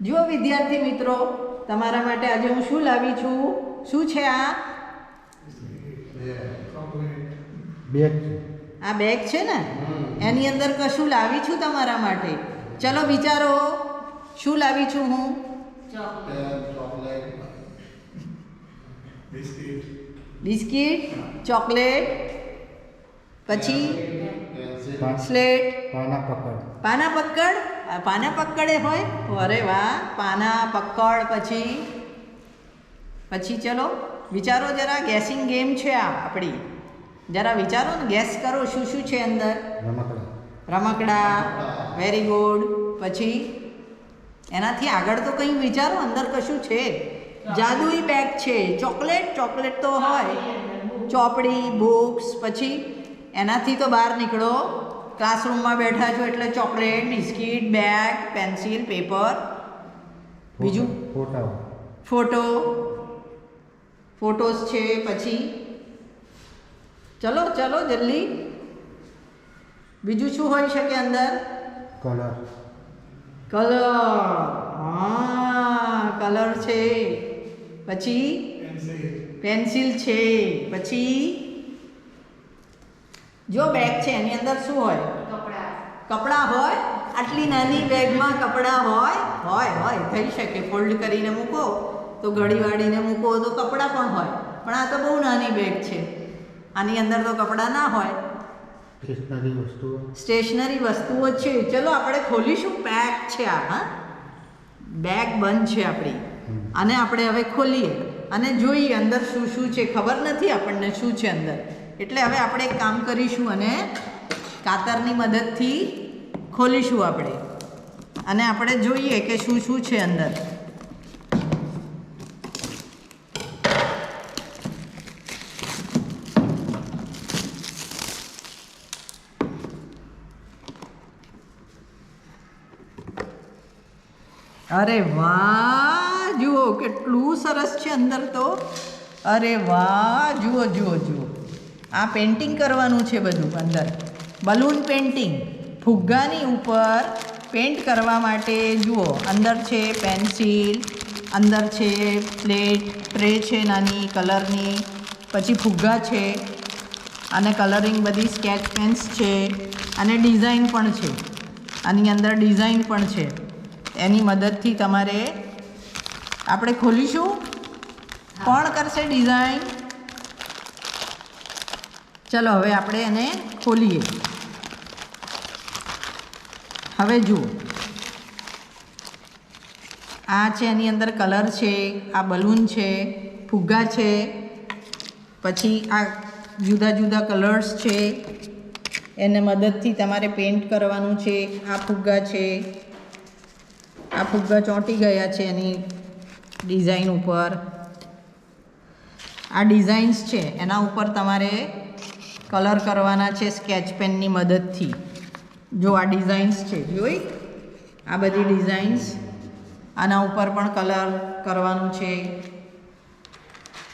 જુઓ વિદ્યાર્થી મિત્રો, તમારા માટે આજે હું શું લાવી છું? શું છે આ? બેગ. આ બેગ છે ને, એની અંદર કશું લાવી છું તમારા માટે. ચલો વિચારો, શું લાવી છું હું? બિસ્કિટ, ચોકલેટ, પછી સ્લેટ, પાના પક્કડ. પાના પક્કડે હોય? અરે વાહ, પાના પક્કડ. પછી ચલો વિચારો જરા, ગેસિંગ ગેમ છે આ આપણી. જરા વિચારો ને, ગેસ કરો શું શું છે અંદર. રમકડા. Very good. પછી એનાથી આગળ તો કંઈ વિચારો, અંદર કશું છે. જાદુઈ બેગ છે. ચોકલેટ તો હોય, ચોપડી, બુક્સ. પછી એનાથી તો બહાર નીકળો, ક્લાસરૂમમાં બેઠા છો એટલે chocolate, biscuit, bag, pencil, paper. બીજું ફોટોસ છે. પછી ચલો જલ્દી, બીજું શું હોઈ શકે અંદર? કલર. હા, કલર છે. પછી પેન્સિલ છે. પછી જો બેગ છે એની અંદર શું હોય? કપડાં હોય. આટલી નાની બેગમાં કપડાં હોય થઈ શકે. ફોલ્ડ કરીને મૂકો તો ઘડી વાળીને મૂકો તો કપડાં પણ હોય. પણ આ તો બહુ નાની બેગ છે, આની અંદર તો કપડાં ના હોય. સ્ટેશનરી વસ્તુઓ છે. ચલો આપણે ખોલીશું. પેક છે આ. હા, બેગ બંધ છે આપણી. અને આપણે હવે ખોલીએ અને જોઈએ અંદર શું શું છે. ખબર નથી આપણને શું છે અંદર, એટલે હવે આપણે એક કામ કરીશું અને કાતરની મદદથી ખોલીશું આપણે, અને આપણે જોઈએ કે શું શું છે અંદર. અરે વાહ, જુઓ કેટલું સરસ છે અંદર તો. અરે વાહ, જુઓ. આ પેઇન્ટિંગ કરવાનું છે બધું અંદર. બલૂન પેઇન્ટિંગ, ફુગ્ગાની ઉપર પેઇન્ટ કરવા માટે. જુઓ અંદર છે પેન્સિલ, અંદર છે પ્લેટ, ટ્રે છે નાની કલરની, પછી ફુગ્ગા છે અને કલરિંગ બધી સ્કેચ પેન્સ છે અને ડિઝાઇન પણ છે. આની અંદર ડિઝાઇન પણ છે. એની મદદથી તમારે આપણે ખોલીશું. કોણ કરશે ડિઝાઇન? ચલો હવે આપણે એને ખોલીએ. હવે જુઓ, આ છે એની અંદર કલર છે, આ બલૂન છે, ફુગ્ગા છે, પછી આ જુદા જુદા કલર્સ છે, એને મદદથી તમારે પેઇન્ટ કરવાનું છે. આ ફુગ્ગા છે, આ ફુગ્ગા ચોંટી ગયા છે એની ડિઝાઇન ઉપર. આ ડિઝાઇન્સ છે એના ઉપર તમારે કલર કરવાના છે સ્કેચ પેનની મદદથી. જો આ ડિઝાઇન્સ છે, જોઈ આ બધી ડિઝાઇન્સ, આના ઉપર પણ કલર કરવાનું છે.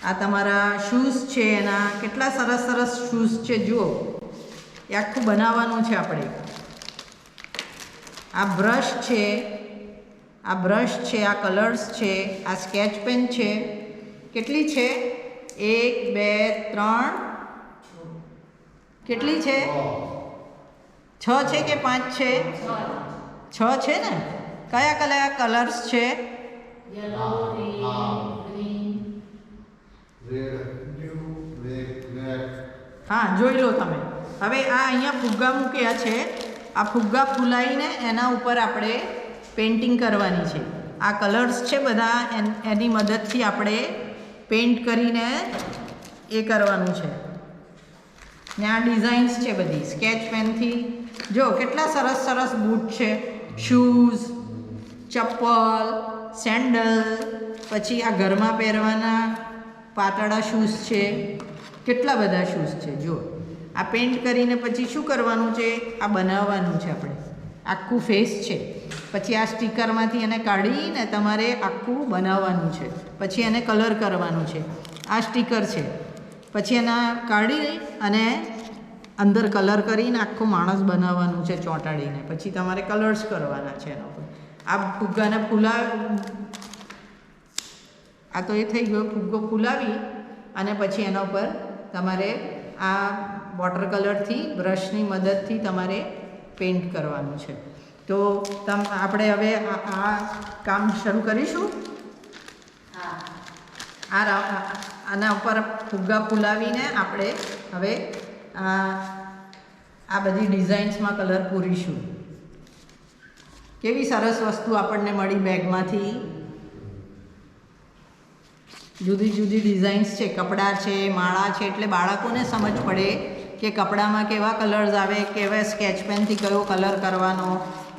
આ તમારા શૂઝ છે, એના કેટલા સરસ શૂઝ છે જુઓ, એ આખું બનાવવાનું છે આપણે. આ બ્રશ છે, આ કલર્સ છે, આ સ્કેચ પેન છે. કેટલી છે? 1 2 3, કેટલી છે? 6 છે કે 5 છે? 6 છે ને. કયા કલર્સ છે? હા, જોઈ લો તમે. હવે આ અહીંયા ફુગ્ગા મૂક્યા છે, આ ફુગ્ગા ફૂલાઈને એના ઉપર આપણે પેઇન્ટિંગ કરવાની છે. આ કલર્સ છે બધા, એની મદદથી આપણે પેઇન્ટ કરીને એ કરવાનું છે. ને આ ડિઝાઇન્સ છે બધી સ્કેચ પેનથી. જો કેટલા સરસ બૂટ છે, શૂઝ, ચપ્પલ, સેન્ડલ, પછી આ ઘરમાં પહેરવાના પાતળા શૂઝ છે. કેટલા બધા શૂઝ છે. જો આ પેઇન્ટ કરીને પછી શું કરવાનું છે? આ બનાવવાનું છે આપણે. આખું ફેસ છે, પછી આ સ્ટીકરમાંથી એને કાઢીને તમારે આખું બનાવવાનું છે. પછી એને કલર કરવાનું છે. આ સ્ટીકર છે, પછી એના કાઢી અને અંદર કલર કરીને આખું માણસ બનાવવાનું છે ચોંટાડીને. પછી તમારે કલર્સ કરવાના છે એના ઉપર. આ ફુગ્ગાને આ તો એ થઈ ગયો. ફુગ્ગો ફૂલાવી અને પછી એના ઉપર તમારે આ વોટર કલરથી બ્રશની મદદથી તમારે પેઇન્ટ કરવાનું છે. તો આપણે હવે આ કામ શરૂ કરીશું. આના ઉપર ફુગ્ગા ફૂલાવીને આપણે હવે આ બધી ડિઝાઇન્સમાં કલર પૂરીશું. કેવી સરસ વસ્તુ આપણને મળી બેગમાંથી. જુદી જુદી ડિઝાઇન્સ છે, કપડાં છે, માળા છે, એટલે બાળકોને સમજ પડે કે કપડામાં કેવા કલર્સ આવે, કેવા સ્કેચ પેનથી કયો કલર કરવાનો.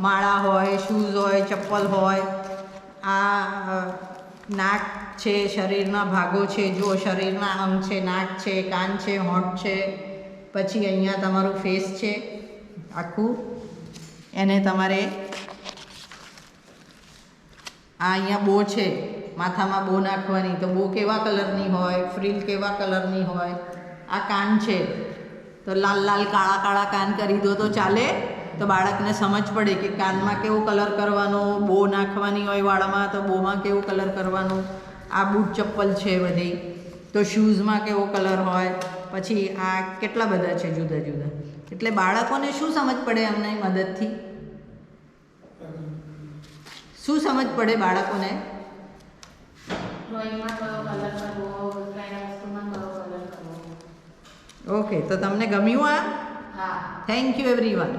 માળા હોય, શૂઝ હોય, ચપ્પલ હોય, આ નાક છે, શરીરના ભાગો છે, જો શરીરના અંગ છે, નાક છે, કાન છે, હોઠ છે, પછી અહીંયા તમારું ફેસ છે આખું. એને તમારે આ અહીંયા બો છે, માથામાં બો નાખવાની, તો બો કેવા કલરની હોય, ફ્રીલ કેવા કલરની હોય. આ કાન છે તો લાલ લાલ કાળા કાળા કાન કરી દો તો ચાલે. તો બાળકને સમજ પડે કે કાનમાં કેવો કલર કરવાનો, બો નાખવાની હોય વાળામાં તો બોમાં કેવો કલર કરવાનો. આ બૂટ ચપ્પલ છે બધી, તો શૂઝમાં કેવો કલર હોય. પછી આ કેટલા બધા છે જુદા જુદા. એટલે બાળકોને શું સમજ પડે એમની મદદથી? શું સમજ પડે બાળકોને? ઓકે, તો તમને ગમ્યું આ? Thank you everyone.